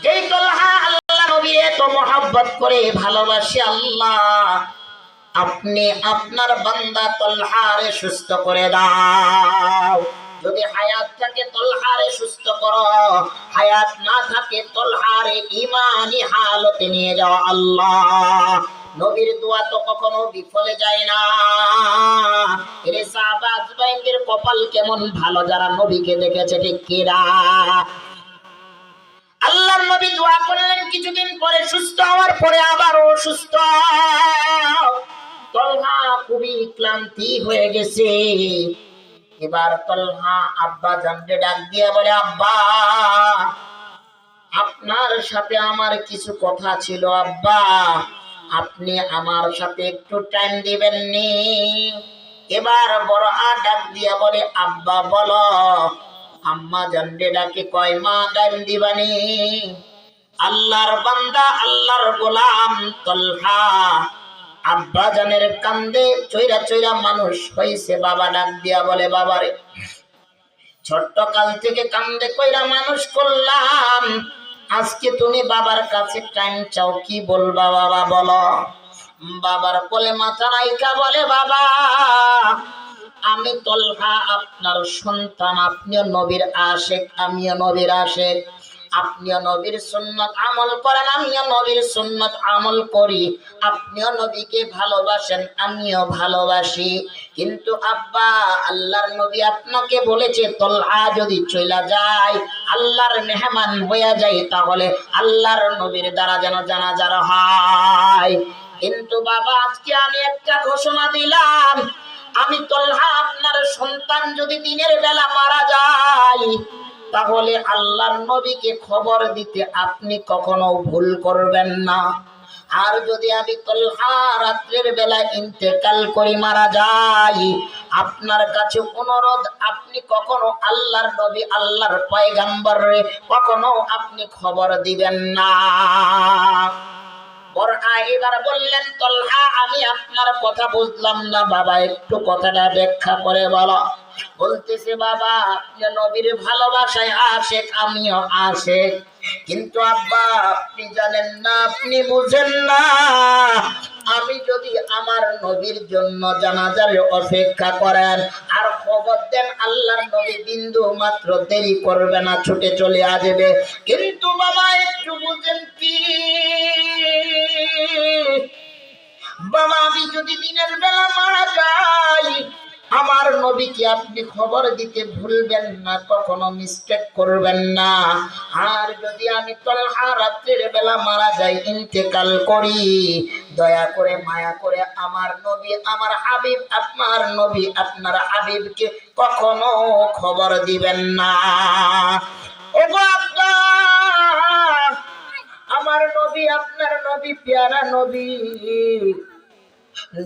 যেই তলহা আল্লাহ নবীরে তো মহব্বত করে ভালোবাসে আল্লাহ, আপনি আপনার বান্দা তলহারে সুস্থ করে দাও। যদি হায়াত থাকে তলহারে সুস্থ করো, হায়াত না থাকে তলহারে ঈমানি হালতে নিয়ে যাও আল্লাহ। নবীর দোয়া তো কখনো বিফলে যায় না। এর সাহাবা আজমাইনদের কপাল কেমন ভালো যারা নবীকে দেখেছে, ঠিক কিনা? আল্লাহর নবী দোয়া করলেন, কিছুদিন পরে সুস্থ হওয়ার পরে আবার অসুস্থ। তলহা খুবই ক্লান্তি হয়ে গেছে। এবার তলহা আব্বা জানকে ডাক দিয়ে বলে, আব্বা আপনার সাথে আমার কিছু কথা ছিল আব্বা, আপনি আমার সাথে একটু টাইম দিবেন নি? এবার বড় ডাক দিয়া বলে, আব্বা বলো। আম্মা জানকে ডাকে কয়, মা টাইম দিবানি? আল্লাহর বান্দা আল্লাহর গোলাম তলহা আব্বা জানের কান্দে চৈরা চৈরা মানুষ হইছে। বাবা ডাক দিয়া বলে, বাবারে ছোট্ট কাল থেকে কান্দে কইরা মানুষ করলাম, আজকে তুমি বাবার কাছে টাইম চাও, কি বলবা বাবা বলো? বাবার কোলে মাথা রাইখা বলে, বাবা আমি তলহা আপনার সন্তান, আপনিও নবীর আশিক আমিও নবীর আশিক। আপনিও নবীর সুন্নাত আমল করেন, আমিও নবীর সুন্নাত আমল করি। আপনিও নবীকে ভালোবাসেন, আমিও ভালোবাসি। কিন্তু আব্বা আল্লাহর নবী আপনাকে বলেছে তলহা যদি চইলা যায়, আল্লাহর মেহমান হয়ে যায়, তাহলে আল্লাহর নবীর দ্বারা যেন জানাজার হয়। কিন্তু বাবা আজকে আমি একটা ঘোষণা দিলাম, আমি তলহা আপনার সন্তান যদি দিনের বেলা মারা যায়, তাহলে আল্লাহর নবীকে খবর দিতে আপনি কখনো ভুল করবেন না। আর যদি আমি তলহা রাত্রের বেলা ইন্তেকাল করে মারা যাই, আপনার কাছে অনুরোধ, আপনি কখনো আল্লাহর নবী আল্লাহর পয়গম্বরে কখনো আপনি খবর দিবেন না। এবার বললেন, তলহা আমি আপনার কথা বুঝলাম না বাবা, একটু কথাটা ব্যাখ্যা করে বলো। বলতেছে, বাবা আপনি নবীর ভালোবাসায় আশিক, আমিও আশিক। কিন্তু আব্বা আপনি জানেন না, আপনি বুঝেন না, আমি যদি আমার নবীর জন্য জানাজার অপেক্ষা করেন আর খবর দেন, আল্লাহর নবী বিন্দু মাত্র দেরি করবে না, ছুটে চলে আসবে। কিন্তু বাবা একটু বুঝেন কি বাবা, আমি যদি দিনের বেলা মারা যাই, আমার নবীকে আপনি খবর দিতে ভুলবেন না, কখনো মিস্টেক করবেন না। আর যদি আমি তলহা রাত্রের বেলা মারা যাই, ইন্তেকাল করি, দয়া করে মায়া করে আমার নবী আমার হাবিব আপনার নবী আপনার হাবিবকে কখনো খবর দিবেন না। ও বাবা, আমার নবী আপনার নবী প্যারা নবী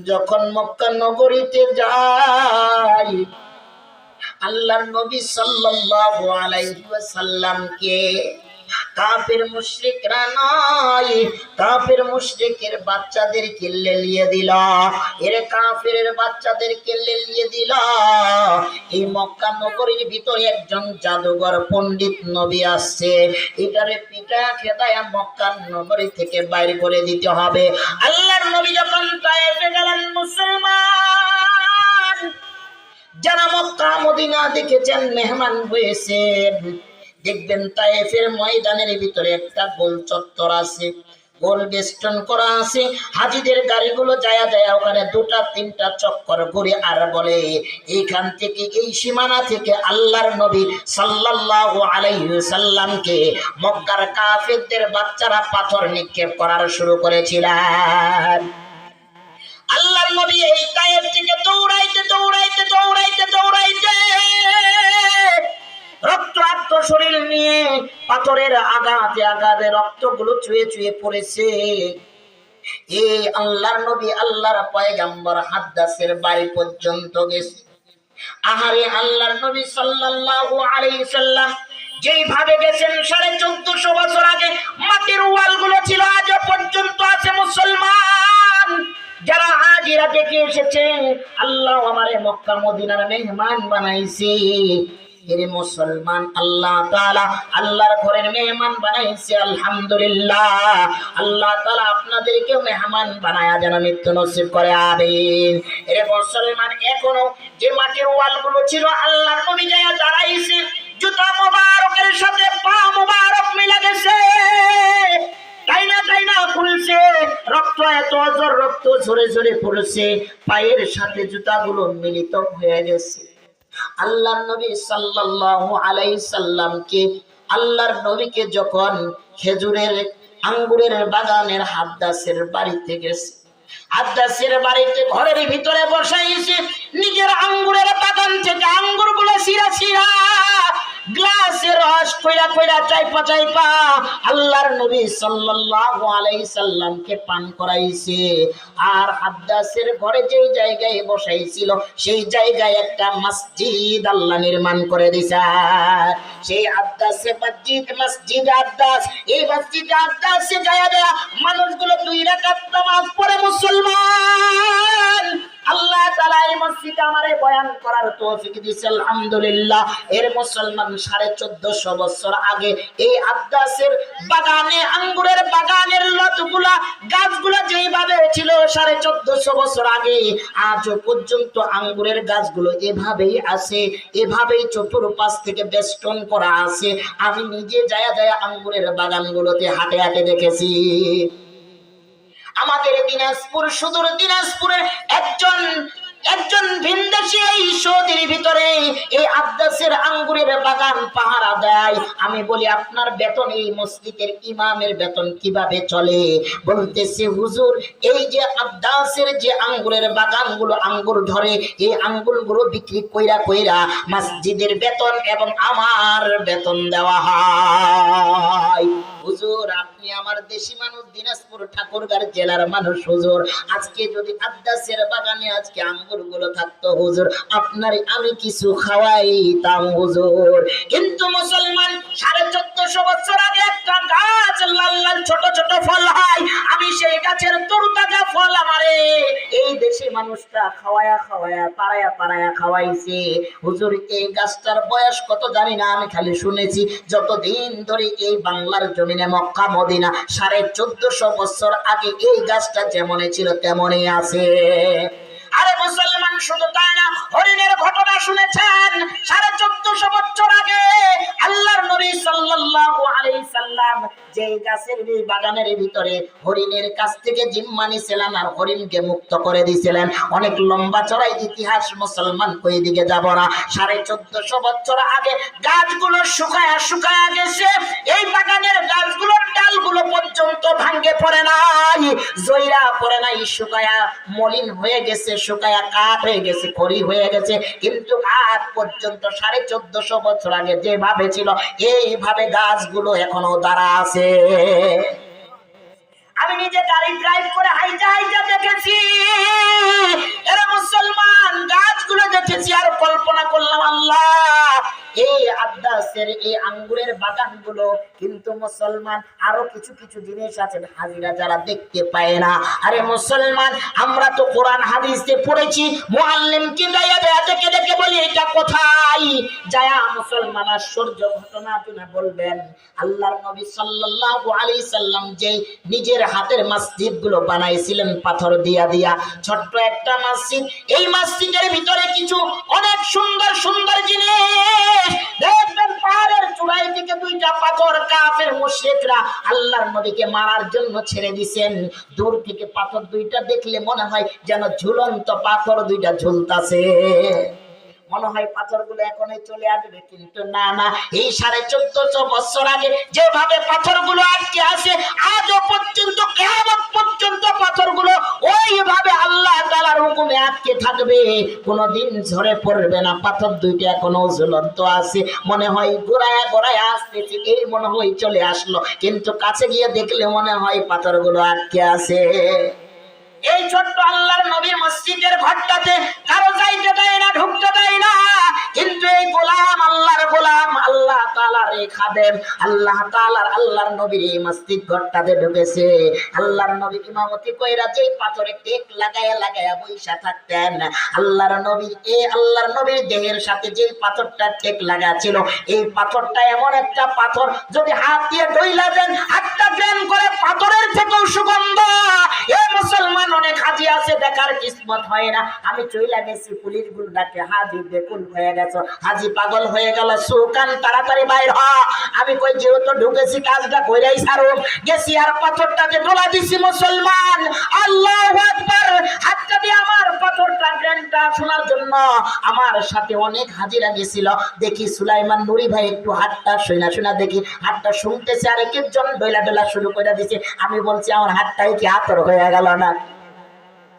যখন মক্কা নগরীতে যায়, আল্লাহর নবী সাল্লাল্লাহু আলাইহি ওয়াসাল্লামকে কাফের মুশরিকরা নয়, কাফের মুশরিকের বাচ্চাদেরকে লেলিয়ে দিল। এর কাফের বাচ্চাদেরকে লেলিয়ে দিল। এই মক্কা নগরীর ভিতরে একজন জাদুঘর পণ্ডিত নবী আসছে, এটারে পিটা খেদায়া মক্কা নগরী থেকে বাইর করে দিতে হবে। আল্লাহর নবী যখন তায়েফে গেলেন, মুসলমান যারা মক্কা মদিনা দেখেছেন, মেহমান হয়েছেন, দেখবেন তায়েফের ময়দানের ভিতরে একটা গোল চত্বর আছে, গোল বেষ্টন করা আছে। হাজিদের গাড়িগুলো যায়া যায়া ওখানে দুটা তিনটা চক্কর ঘুরে আর বলে, এইখান থেকে এই সীমানা থেকে আল্লাহর নবী সাল্লাল্লাহু আলাইহি সাল্লামকে মক্কার কাফেরদের বাচ্চারা পাথর নিক্ষেপ করার শুরু করেছিলেন। আল্লাহর নবী এই তায়েফ থেকে দৌড়াইতে দৌড়াইতে দৌড়াইতে দৌড়াইতে রক্তাক্ত শরীর নিয়ে পাথরের আঘাতে আঘাতে রক্তগুলো চুয়ে চুয়ে পড়েছে। এই আল্লাহর নবী আল্লাহর পয়গম্বর হাদ্দাসের বাড়ি পর্যন্ত গেছে। আহারে আল্লাহর নবী সাল্লাল্লাহু আলাইহি সাল্লাম যেইভাবে গেছেন 1450 বছর আগে, মাটির ওয়ালগুলো ছিল আজও পর্যন্ত আছে। মুসলমান যারা হাজিরা দেখে এসেছে, আল্লাহ আমারে মক্কা মদিনার মেহমান বানাইছে, এরে মুসলমান, আল্লাহ তাআলা আল্লাহর ঘরের মেহমান বানাইছে। আলহামদুলিল্লাহ, আল্লাহ তাআলা আপনাদেরকেও মেহমান বানায়া যেন মৃত্যু নসিব করে। আমিন। এরে মুসলমান, এখনো যে মাটির ওয়ালগুলো ছিল আল্লাহর নবী যায় দাঁড়াইছে, জুতা মোবারকের সাথে পা মোবারক মিলে গেছে, টাইনা খুলছে, রক্ত এত অজর রক্ত ঝরে ঝরে পড়ছে, পায়ের সাথে জুতাগুলো মিলিত হয়ে গেছে। আল্লাহর নবী সাল্লাল্লাহু আলাইহি সাল্লামকে, আল্লাহর নবীকে যখন খেজুরের আঙ্গুরের বাগানের হাদ্দাসের বাড়িতে গেছে, হাদ্দাসের বাড়িতে ঘরের ভিতরে বসাইছে, নিজের আঙ্গুরের বাগান থেকে আঙ্গুরগুলো ছিঁড়া ছিঁড়া গ্লাসের রস কইরা কইরা চাইপা আল্লাহর নবী সাল্লাল্লাহু আলাইহি সাল্লামকে পান করাইছে। আর হাদ্দাসের ঘরে যেই জায়গায় বসাইছিল সেই জায়গায় একটা মসজিদ আল্লাহ নির্মাণ করে দিয়েছে। সেই হাদ্দাসে মসজিদ হাদ্দাস, এই মসজিদ হাদ্দাসে যায় মানুষগুলো 2 রাকাত নামাজ পড়ে। মুসলমান, আল্লাহ তাআলা এই মসজিদে আমারে বয়ান করার তৌফিক দিয়েছে। আলহামদুলিল্লাহ। এর মুসলমান 1450 বছর আগে এই আদ্দাসের বাগানে, আঙ্গুরের বাগানের লতগুলা গাছগুলা যেইভাবে ছিল 1450 বছর আগে, আজও পর্যন্ত আঙ্গুরের গাছগুলো এভাবেই আছে, এভাবেই চতুর্পাশ থেকে বেষ্টন করা আছে। আমি নিজে যায় আঙ্গুরের বাগানগুলোতে হাঁটে হাঁটে দেখেছি। আমাদের দিনাজপুর, সুদূর দিনাজপুরের একজন ভিনদেশী এই সৌদির ভিতরে এই আদ্দাসের আঙ্গুরের বাগান পাহারা দেয়। আমি বলি, আপনার বেতন, এই মসজিদের ইমামের বেতন কিভাবে চলে? বলতেছে, হুজুর, এই যে আদ্দাসের যে আঙ্গুরের বাগানগুলো আঙ্গুর ধরে, এই আঙ্গুরগুলো বিক্রি কইরা কইরা মসজিদের বেতন এবং আমার বেতন দেওয়া হয়। হুজুর, আপনি আমার দেশি মানুষ, দিনাজপুর ঠাকুরগাঁও জেলার মানুষ। হুজুর, আজকে যদি আদ্দাসের বাগানে আজকে আঙ্গুরগুলো থাকতো হুজুর, আপনারই আমি কিছু খাওয়াইতাম হুজুর। কিন্তু মুসলমান, 1450 বছর আগে একটা গাছ লাল লাল ছোট ছোট ফল হয়, আমি সেই গাছের তরতাজা ফল আমারে এই দেশি মানুষটা খাওয়ায়া পাড়ায়া খাওয়াইছে। হুজুর, এই গাছটার বয়স কত জানি না, আমি খালি শুনেছি যতদিন ধরে এই বাংলার জমিনে মক্কা মদিনা 1450 বছর আগে এই গাছটা যেমনই ছিল তেমনই আছে। আরে মুসলমান, শুধু তাই না, হরিণের ঘটনা শুনেছেন। 1450 বছর আগে আল্লাহর নবী সাল্লাল্লাহু আলাইহি সাল্লাম যে গাছের বাগানের ভিতরে হরিণের কাছ থেকে জিম্মা নিছিলেন আর হরিণকে মুক্ত করে দিয়েছিলেন। অনেক লম্বা চড়াই ইতিহাস, মুসলমান ওই দিকে যাব না। 1450 বছর আগে গাছগুলো শুকায়া গেছে। এই বাগানের গাছগুলোর ডালগুলো পর্যন্ত ভাঙ্গে পড়ে নাই, জয়রা পড়ে নাই, শুকায়া মলিন হয়ে গেছে, শুকায়া কাঠ হয়ে গেছে, খড়ি হয়ে গেছে। কিন্তু আজ পর্যন্ত 1450 বছর আগে যেভাবে ছিল এইভাবে গাছগুলো এখনো দাঁড়া আছে। আমি নিজে গাড়ি ড্রাইভ করে হাইটা দেখেছি। এরা মুসলমান, গাছগুলো দেখেছি আর কল্পনা করলাম, আল্লাহ, এই আদ্দাসের এই আঙ্গুরের বাগানগুলো কিন্তু মুসলমান আরো কিছু কিছু জিনিস আছে হাজিরা যারা দেখতে পায় না। আরে মুসলমান, আমরা তো কোরআন হাদিসে পড়েছি, মুআল্লিমকে দেখে বলি এটা কোথায় যায়া মুসলমান আশ্চর্য ঘটনা শুনে বলবেন, আল্লাহর নবী সাল্লাল্লাহু আলাইহি সাল্লাম যে নিজের হাতের মসজিদগুলো বানাইছিলেন পাথর দিয়া, ছোট্ট একটা মসজিদ, এই মসজিদের ভিতরে কিছু অনেক সুন্দর সুন্দর জিনিস দেখবেন। পাহাড়ের চূড়ায় থেকে 2টা পাথর কাফের মুশরিকরা আল্লাহর নবীকে মারার জন্য ছেড়ে দিয়েছেন। দূর থেকে পাথর 2টা দেখলে মনে হয় যেন ঝুলন্ত পাথর 2টা ঝুলতাছে, মনে হয় পাথরগুলো এখনই চলে আসবে। কিন্তু না, এই 1450 বছর আগে যেভাবে পাথরগুলো আটকে আছে, আজও পর্যন্ত কিয়ামত পর্যন্ত পাথরগুলো ওইভাবে আল্লাহ তাআলার হুকুমে আটকে থাকবে, কোনোদিন ঝরে পড়বে না। পাথর 2টা এখনো ঝুলন্ত আছে, মনে হয় গোড়ায় আসতেছে, এই মনে হয় চলে আসলো, কিন্তু কাছে গিয়ে দেখলে মনে হয় পাথরগুলো আটকে আছে। এই ছোট্ট আল্লাহর নবীর মসজিদের ঘরটাতে কারো যাইতে দেয় না, ঢুকতে দেয় না, কিন্তু এই গোলাম, আল্লাহর গোলাম, আল্লাহ তাআলার এই খাদেম, আল্লাহ তাআলার আল্লাহর নবীর এই মসজিদ ঘরটাতে ঢুকেছে। আল্লাহর নবী ইমামতি কইরা যেই পাথরে টেক লাগায়া লাগায়া বইসা থাকতেন, আল্লাহর নবীর দেহের সাথে যেই পাথরটা টেক লাগা ছিল, এই পাথরটা এমন একটা পাথর, যদি হাত দিয়ে ডইলা দেন হাতটা ড্রেন করে পাথরের থেকেও সুগন্ধ। এই মুসলমান অনেক হাজি আছে দেখার কিসমত হয় না। আমি চইলা গেছি, পুলিশ গুলো ডাকে, হাজি বেকুল হয়ে গেছে, হাজি পাগল হয়ে গেল, সুকান তাড়াতাড়ি বাইর হ। আমি কই যেহেতু ঢুকেছি কাজটা কইরাই ছাড়ো। গেছি আর পাথরটাকে ডোলা দিছি। মুসলমান, আল্লাহু আকবার। হাতটা দিয়ে আমার পাথরটা গ্রেনটা শোনার জন্য আমার সাথে অনেক হাজিরা গেছিল। দেখি সুলাইমান নুরি ভাই একটু হাতটা শোনা দেখি, হাতটা শুনতেছে, আর একজন ডইলা ডোলা শুরু করে দিছে। আমি বলছি আমার হাতটাই কি আতর হয়ে গেল না?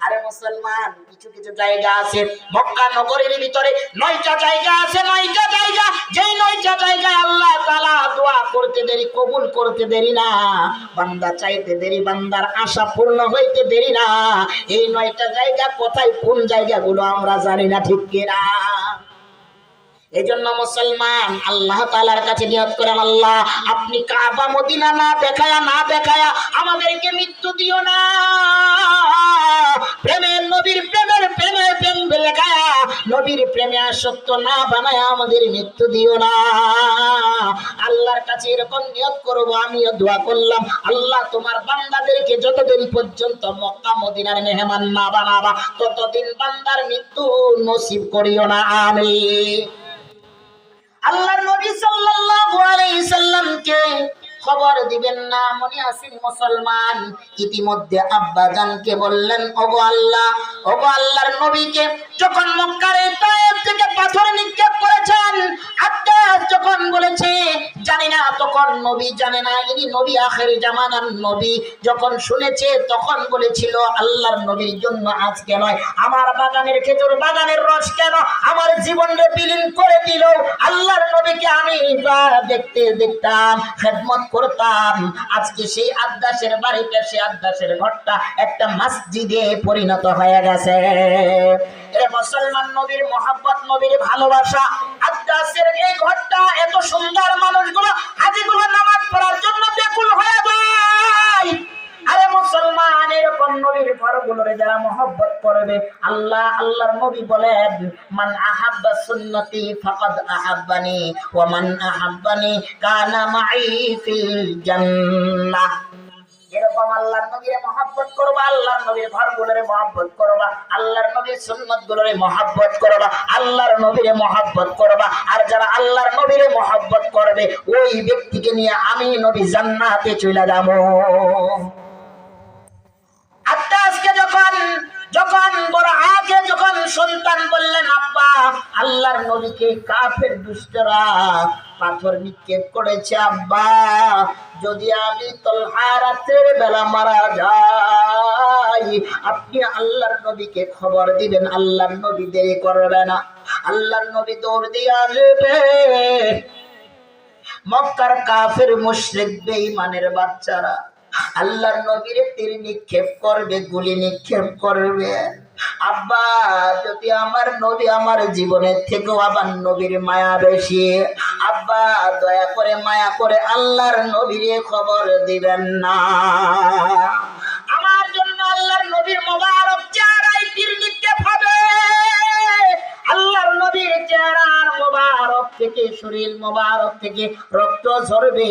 আরে মুসলমান, কিছু কিছু জায়গা আছে মক্কা নগরীর ভিতরে, 9টা জায়গা আছে, 9টা জায়গা, যেই 9টা জায়গায় আল্লাহ তাআলা দোয়া করতে দেরি, কবুল করতে দেরি না, বান্দা চাইতে দেরি, বান্দার আশা পূর্ণ হইতে দেরি না। এই 9টা জায়গা কোথায়, কোন জায়গাগুলো আমরা জানি না, ঠিক কিনা? এজন্য মুসলমান আল্লাহ তাআলার কাছে নিয়ত করেন, আল্লাহ আপনি কাবা মদিনা না দেখায়া আমাদেরকে মৃত্যু দিও না। প্রেমের নবীর প্রেম লেখায়া নবীর প্রেমে আসক্ত না বানায়া আমাদের মৃত্যু দিও না। আল্লাহর কাছে এরকম নিয়ত করব। আমিও দোয়া করলাম, আল্লাহ তোমার বান্দাদেরকে যতদিন পর্যন্ত মক্কা মদিনার মেহমান না বানাবা, ততদিন বান্দার মৃত্যু নসিব করিও না। আমিন। আল্লাহর নবী সাল্লাল্লাহু আলাইহি সাল্লামকে খবর দিবেন না, মনে আসেন মুসলমান? ইতিমধ্যে আব্বা জানকে বললেন, ওগো আল্লাহর নবীকে যখন মক্কার তায়েফ থেকে পাথর নিক্ষেপ করেছেন, আব্বাস যখন বলেছে জানি না, তখন নবী জানে না ইনি নবী, আখির জামানার নবী, যখন শুনেছে তখন বলেছিল আল্লাহর নবীর জন্য আজকে নয়, আমার বাগানের খেজুর বাগানের রস কেন আমার জীবনকে বিলীন করে দিল। আল্লাহর নবীকে আমি দেখতাম, খেদমত করতাম, আজকে সেই আব্বাসের বাড়িটা, সেই আব্বাসের ঘরটা একটা মসজিদে পরিণত হয়ে গেছে। এ মুসলমান, নবীর মহব্বত, নবীর ভালোবাসা, আব্বাসের এই ঘরটা এত সুন্দর, মানুষগুলো হাজিগুলো নামাজ পড়ার জন্য ব্যাকুল হয়ে যায়। আরে মুসলমান, এরকম নবীর ঘরগুলোরে যারা মহব্বত করবে, আল্লাহর নবী বলেন, মান আহাব্বা সুন্নতি ফাকাদ আহাব্বানি ওয়া মান আহাব্বানি কানা মাই ফিল জান্নাহ। এরকম আল্লাহর নবীরে মহব্বত করবা, আল্লাহর নবীর ঘরগুলোরে মহব্বত করবা, আল্লাহর নবীর সুন্নতগুলোরে মহব্বত করবা, আল্লাহর নবীরে মহব্বত করবা। আর যারা আল্লাহর নবীরে মহব্বত করবে, ওই ব্যক্তিকে নিয়ে আমি নবী জান্নাতে চলে যাব। আজকে যখন বড় আগে যখন সন্তান বললেন, আব্বা আল্লাহর নবীকে কাফের দুষ্টরা পাথর নিক্ষেপ করেছে, আব্বা যদি আমি তলহা রাতের বেলা মারা যাই, আপনি আল্লাহর নবীকে খবর দিবেন। আল্লাহর নবী দেরি করবে না, আল্লাহর নবী দৌড় দিয়ে আসবে। মক্কার কাফের মুশরিক বেঈমানের বাচ্চারা আল্লাহর নবীর তীর নিক্ষেপ করবে, গুলি নিক্ষেপ করবে। আব্বা যদি আমার নবী আমার জীবনের থেকেও আবার নবীর মায়া বেশি, আব্বা দয়া করে মায়া করে আল্লাহর নবীর খবর দিবেন না। আমার জন্য আল্লাহর নবীর মোবারক চেহারায় তীর নিক্ষেপ হবে। আল্লাহর নবীর চেহারার মোবারক থেকে, শরীর মোবারক থেকে রক্ত ঝরবে,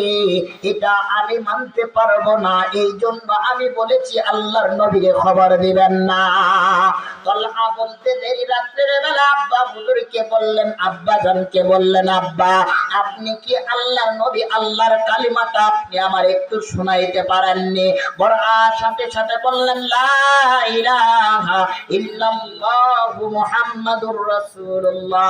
এটা আমি মানতে পারবো না। এই জন্য আমি বলেছি আল্লাহর নবীরে খবর দিবেন না। তলহা বলতে দেরি, রাত্রের বেলা আব্বা হুজুরকে বললেন, আব্বা জানকে বললেন, আব্বা আপনি কি আল্লাহর নবী, আল্লাহর কালিমাটা আপনি আমার একটু শোনাইতে পারেননি? বড় সাথে সাথে বললেন, লা ইলাহা ইল্লাল্লাহু মুহাম্মাদুর রাসূলুল্লাহ।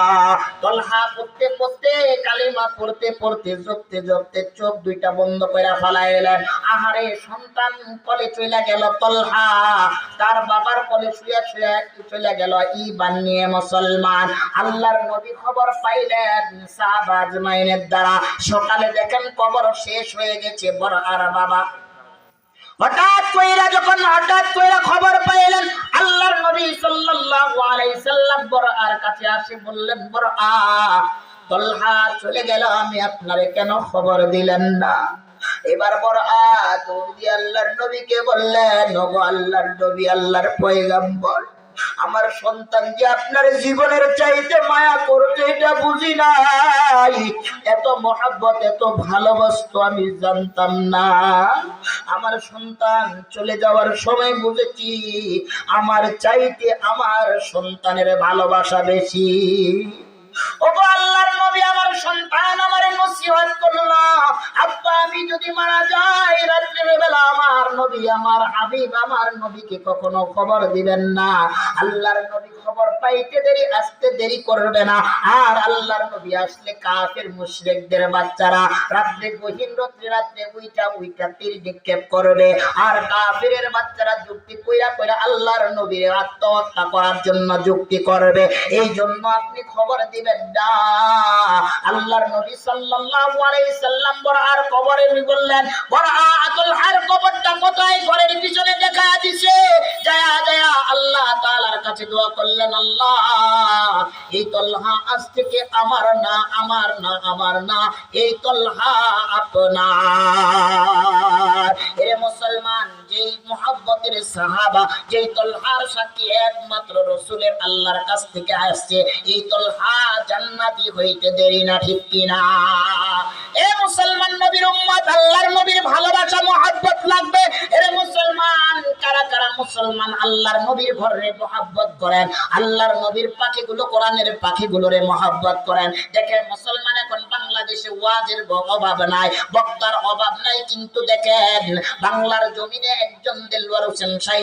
তলহা পড়তে পড়তে, কালিমা পড়তে পড়তে, জপতে জপতে চোখ দুইটা বন্ধ করে ফেলাইলেন। আহারে, সন্তান কোলে চলে গেল তলহা, তার বাবার কোলে শুয়ে শুয়ে চলে গেল ঈমান নিয়ে। মুসলমান, আল্লাহর নবী খবর পাইলেন সাহাবা আজমাইনের দ্বারা। সকালে দেখেন কবর শেষ হয়ে গেছে। বড় আর বাবা হঠাৎ কইরা খবর পাইলেন আল্লাহর নবী সাল্লাল্লাহু আলাইহি সাল্লাম বরআর কাছে আসে বললেন, বরআ, তলহা চলে গেল, আমি আপনারে কেন খবর দিলেন না? এবার বরআ দৌড় দিয়ে আল্লাহর নবীকে বললেন, ওগো আল্লাহর নবী, আল্লাহর পয়গম্বর, আমার সন্তান যে আপনার জীবনের চাইতে মায়া করতে এটা বুঝি নাই, এত মহাব্বত এত ভালোবাসতো আমি জানতাম না। আমার সন্তান চলে যাওয়ার সময় বুঝেছি আমার চাইতে আমার সন্তানের ভালোবাসা বেশি। ওগো আল্লাহর নবী, আমার সন্তান আমারে নসিহত করলো, আব্বা আমি যদি মারা যাই রাত্রের বেলা আমার নবী, আমার হাবিব, আমার নবীকে কখনো খবর দিবেন না। আল্লাহর নবী খবর পাইতে দেরি, আসতে দেরি করবে না। আর আল্লাহর নবী আসলে কাফের মুশরিকদের বাচ্চারা রাত্রে গহীন রাত্রে উইটা তীর নিক্ষেপ করবে, আর কাফেরের বাচ্চারা যুক্তি কইরা কইরা আল্লাহর নবীর আত্মহত্যা করার জন্য যুক্তি করবে। এই জন্য আপনি খবর দিবেন না। আল্লাহর নবী সাল্লাল্লাহু আলাইহি সাল্লাম বরআর কবরে বললেন, বরআ আতুলহার কবরটা কোথায়? ঘরের পিছনে দেখা দিছে। যায়া আল্লাহ তাআলার কাছে দোয়া করলেন, আল্লাহ এই তলহা আজ থেকে আমার না, আমার না, আমার না, এই তলহা আপনার। এ মুসলমান, যেই মুহাব্বতের সাহাবা, যেই তলহার সাথী একমাত্র রাসূলের আল্লাহর কাছ থেকে আসছে, এই তলহা জান্নাতি হইতে দেরি না, ঠিক কিনা? এ মুসলমান নবীর উম্মত, আল্লাহর নবীর ভালোবাসা মুহাব্বত লাগবে। এরে মুসলমান, কারা কারা মুসলমান আল্লাহর নবীর ঘরে মুহাব্বত করেন? আল্লাহর নবীর পাখিগুলো, কোরআনের পাখিগুলোরে মুহাব্বত করেন। দেখেন মুসলমান, এখন বাংলাদেশে ওয়াজের অভাব নাই, বক্তার অভাব নাই, কিন্তু দেখেন বাংলার জমিনে একজন দেলওয়ার হোসেন সাহেব